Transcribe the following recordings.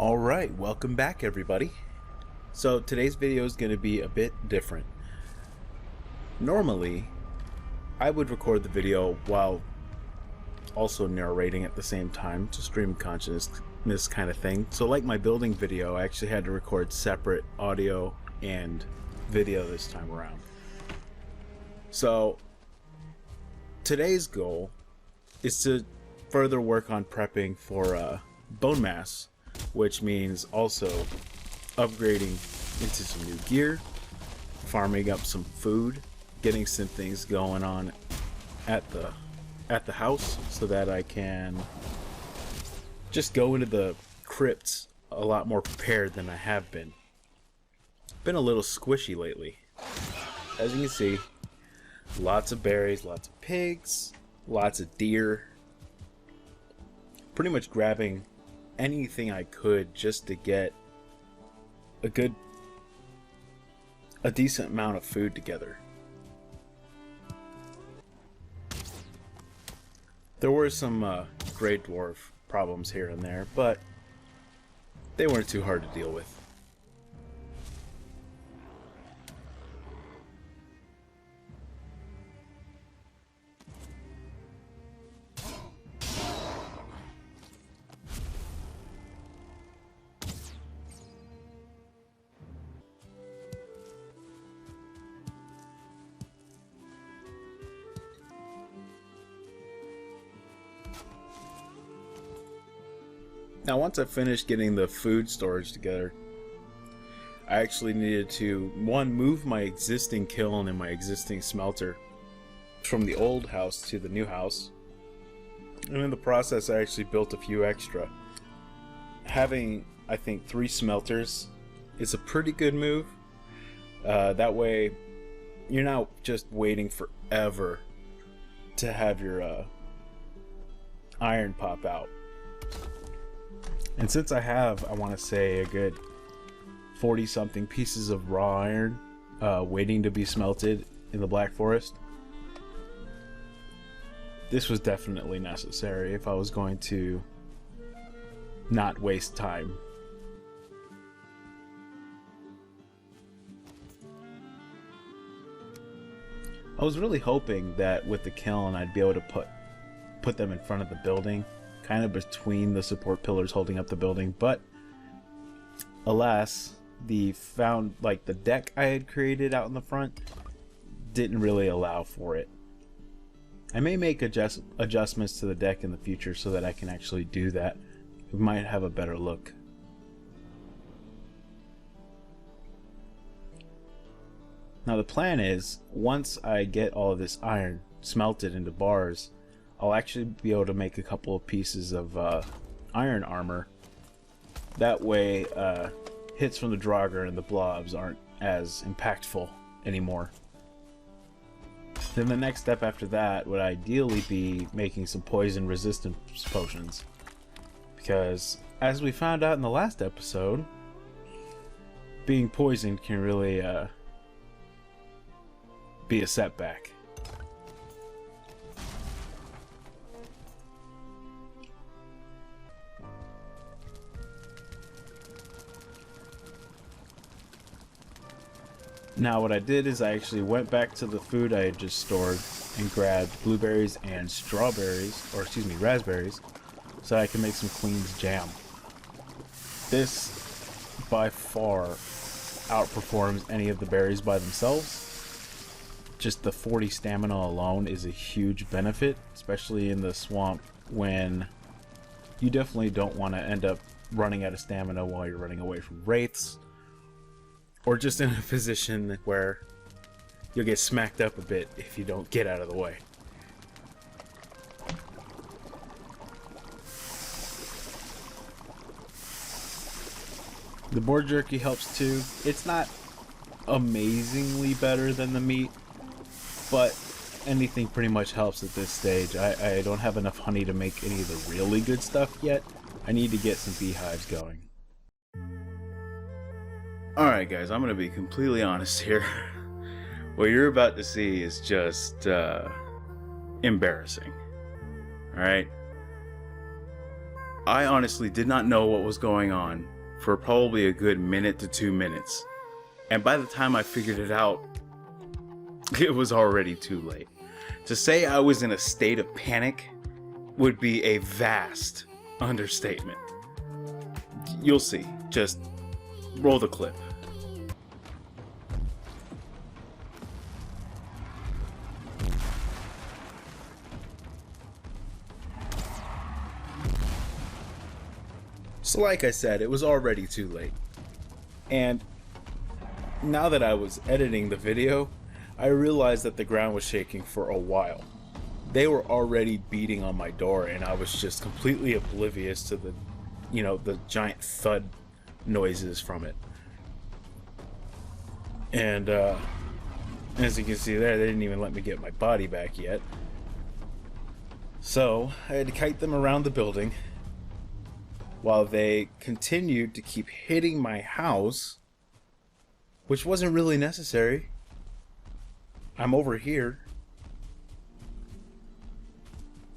Alright, welcome back everybody. So today's video is going to be a bit different. Normally, I would record the video while also narrating at the same time to stream consciousness kind of thing. So like my building video, I actually had to record separate audio and video this time around. So today's goal is to further work on prepping for bone mass, which means also upgrading into some new gear, farming up some food, getting some things going on at the house so that I can just go into the crypts a lot more prepared than I have been. Been a little squishy lately. As you can see, lots of berries, lots of pigs, lots of deer. Pretty much grabbing anything I could just to get a decent amount of food together. There were some gray dwarf problems here and there, but they weren't too hard to deal with. Now once I finished getting the food storage together, I actually needed to, one, move my existing kiln and my existing smelter from the old house to the new house. And in the process I actually built a few extra. Having, I think, 3 smelters is a pretty good move. That way you're not just waiting forever to have your iron pop out. And since I have, I want to say, a good 40 something pieces of raw iron waiting to be smelted in the Black Forest, this was definitely necessary if I was going to not waste time. I was really hoping that with the kiln I'd be able to put them in front of the building, kind of between the support pillars holding up the building, but alas, the deck I had created out in the front didn't really allow for it. I may make adjustments to the deck in the future so that I can actually do that. It might have a better look. Now the plan is, once I get all of this iron smelted into bars, I'll actually be able to make a couple of pieces of iron armor. That way hits from the Draugr and the blobs aren't as impactful anymore. Then the next step after that would ideally be making some poison resistance potions, because as we found out in the last episode, being poisoned can really be a setback. Now what I did is I actually went back to the food I had just stored and grabbed blueberries and strawberries, or excuse me, raspberries, so I can make some Queen's jam. This by far outperforms any of the berries by themselves. Just the 40 stamina alone is a huge benefit, especially in the swamp when you definitely don't want to end up running out of stamina while you're running away from wraiths, or just in a position where you'll get smacked up a bit if you don't get out of the way. The boar jerky helps too. It's not amazingly better than the meat, but anything pretty much helps at this stage. I don't have enough honey to make any of the really good stuff yet. I need to get some beehives going. Alright guys, I'm going to be completely honest here. What you're about to see is just embarrassing. Alright? I honestly did not know what was going on for probably a good minute to 2 minutes. And by the time I figured it out, it was already too late. To say I was in a state of panic would be a vast understatement. You'll see. Just roll the clip. So like I said, it was already too late. And now that I was editing the video, I realized that the ground was shaking for a while. They were already beating on my door, and I was just completely oblivious to the, the giant thud noises from it. And as you can see there, they didn't even let me get my body back yet. So I had to kite them around the building while they continued to keep hitting my house, which wasn't really necessary. I'm over here.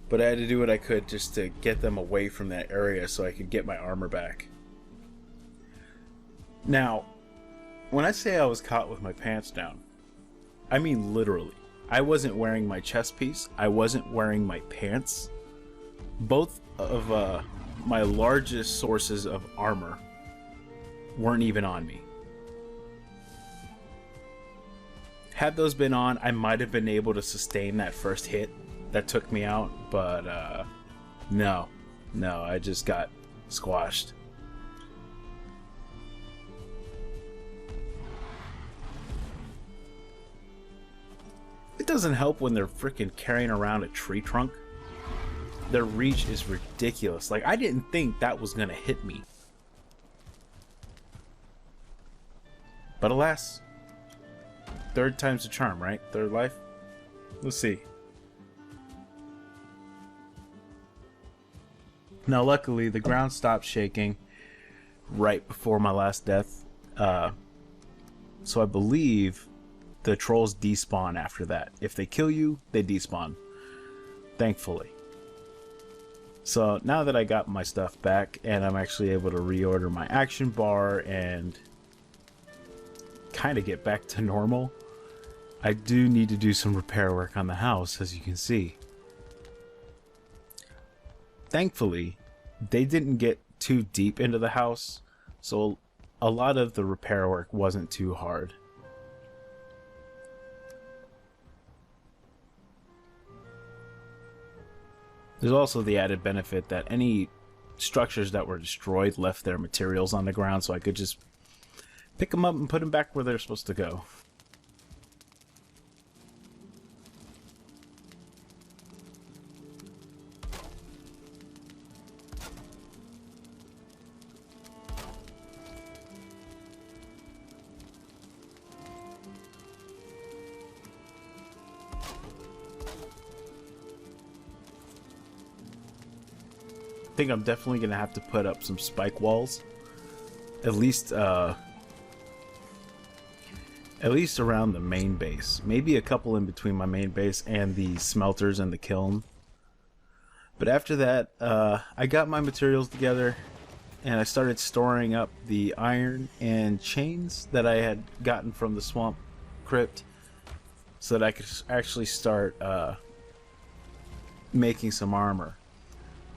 But I had to do what I could just to get them away from that area so I could get my armor back. Now, when I say I was caught with my pants down, I mean literally. I wasn't wearing my chest piece. I wasn't wearing my pants. Both of my largest sources of armor weren't even on me. Had those been on, I might have been able to sustain that first hit that took me out, but no, I just got squashed. It doesn't help when they're freaking carrying around a tree trunk. Their reach is ridiculous. Like, I didn't think that was gonna hit me. But alas, third time's the charm, right? Third life? Let's see. Now, luckily, the ground stopped shaking right before my last death. So I believe the trolls despawn after that. If they kill you, they despawn. Thankfully. So now that I got my stuff back and I'm actually able to reorder my action bar and kind of get back to normal, I do need to do some repair work on the house, as you can see. Thankfully, they didn't get too deep into the house, so a lot of the repair work wasn't too hard. There's also the added benefit that any structures that were destroyed left their materials on the ground, so I could just pick them up and put them back where they're supposed to go. I think I'm definitely gonna have to put up some spike walls, at least around the main base. Maybe a couple in between my main base and the smelters and the kiln. But after that, I got my materials together and I started storing up the iron and chains that I had gotten from the swamp crypt, so that I could actually start making some armor.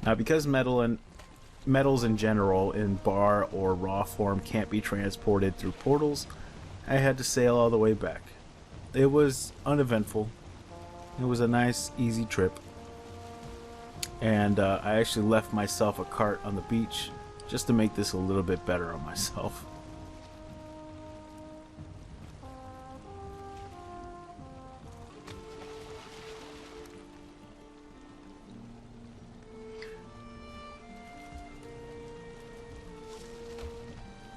Now, because metals in general in bar or raw form can't be transported through portals, I had to sail all the way back. It was uneventful. It was a nice, easy trip. And I actually left myself a cart on the beach just to make this a little bit better on myself.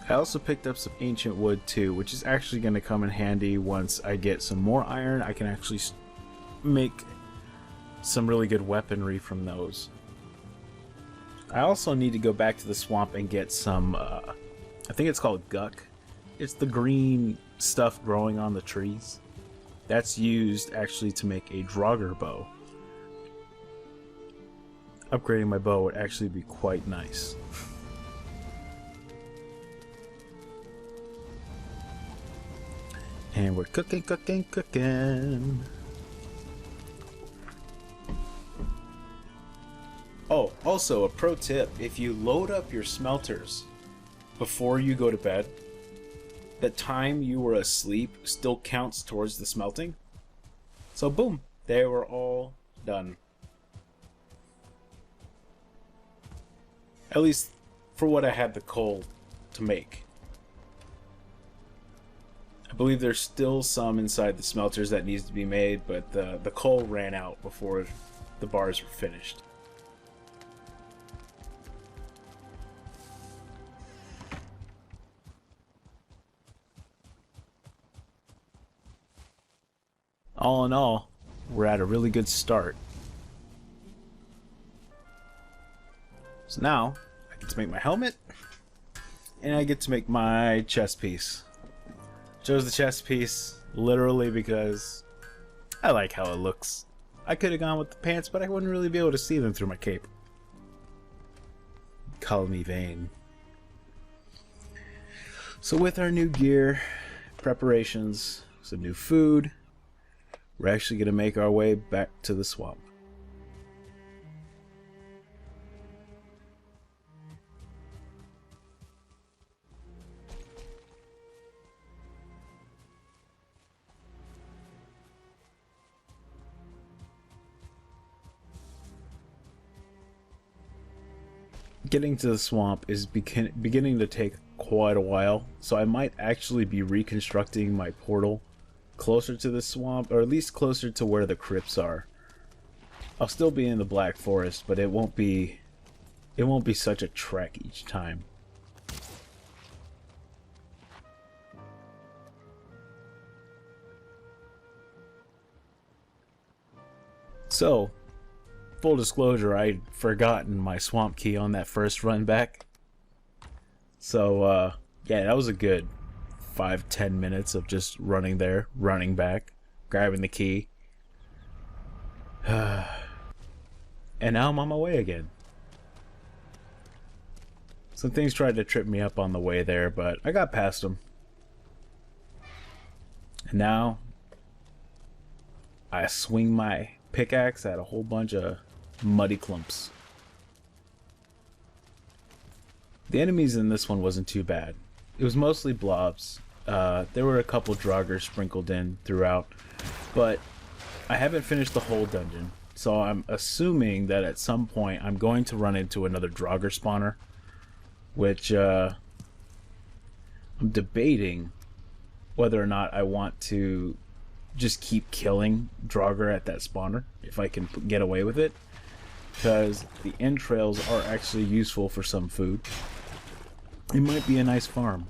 I also picked up some ancient wood too, which is actually going to come in handy once I get some more iron. I can actually make some really good weaponry from those. I also need to go back to the swamp and get some, I think it's called guck. It's the green stuff growing on the trees. That's used actually to make a Draugr bow. Upgrading my bow would actually be quite nice. And we're cooking, cooking, cooking. Oh, also a pro tip, if you load up your smelters before you go to bed, the time you were asleep still counts towards the smelting. So boom, they were all done. At least for what I had the coal to make. I believe there's still some inside the smelters that needs to be made, but the coal ran out before the bars were finished. All in all, we're at a really good start. So now, I get to make my helmet, and I get to make my chest piece. Chose the chest piece literally because I like how it looks. I could have gone with the pants, but I wouldn't really be able to see them through my cape. Call me vain. So with our new gear, preparations, some new food, we're actually going to make our way back to the swamp. Getting to the swamp is beginning to take quite a while, so I might actually be reconstructing my portal closer to the swamp, or at least closer to where the crypts are. I'll still be in the Black Forest, but it won't be such a trek each time. So, full disclosure, I'd forgotten my swamp key on that first run back. So, yeah, that was a good 5-10 minutes of just running there, running back, grabbing the key. And now I'm on my way again. Some things tried to trip me up on the way there, but I got past them. And now I swing my pickaxe at a whole bunch of muddy clumps. The enemies in this one wasn't too bad. It was mostly blobs. There were a couple draugrs sprinkled in throughout, but I haven't finished the whole dungeon, so I'm assuming that at some point I'm going to run into another draugr spawner, which I'm debating whether or not I want to just keep killing draugr at that spawner if I can get away with it, because the entrails are actually useful for some food. It might be a nice farm.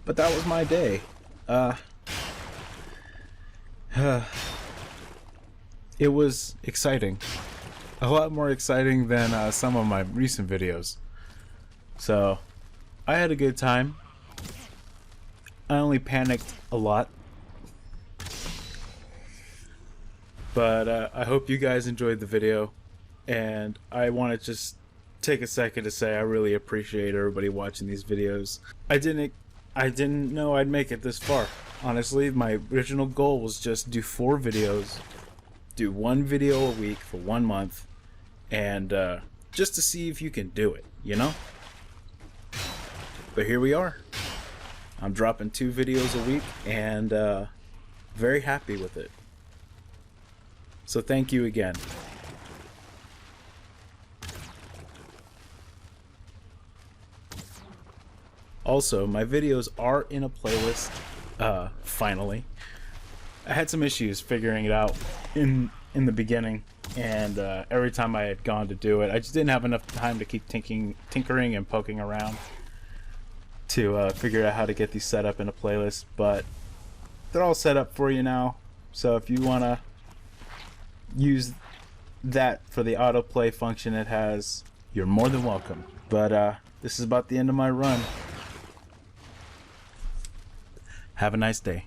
But that was my day. It was exciting. A lot more exciting than some of my recent videos. So, I had a good time. I only panicked a lot. But I hope you guys enjoyed the video. And I want to just take a second to say I really appreciate everybody watching these videos. I didn't know I'd make it this far. Honestly, my original goal was just do 4 videos, do 1 video a week for 1 month, and just to see if you can do it, you know? But here we are. I'm dropping 2 videos a week, and very happy with it. So thank you again. Also, my videos are in a playlist, finally. I had some issues figuring it out in the beginning, and every time I had gone to do it, I just didn't have enough time to keep tinkering and poking around to figure out how to get these set up in a playlist, but they're all set up for you now, so if you want to use that for the autoplay function it has, you're more than welcome. But this is about the end of my run. Have a nice day.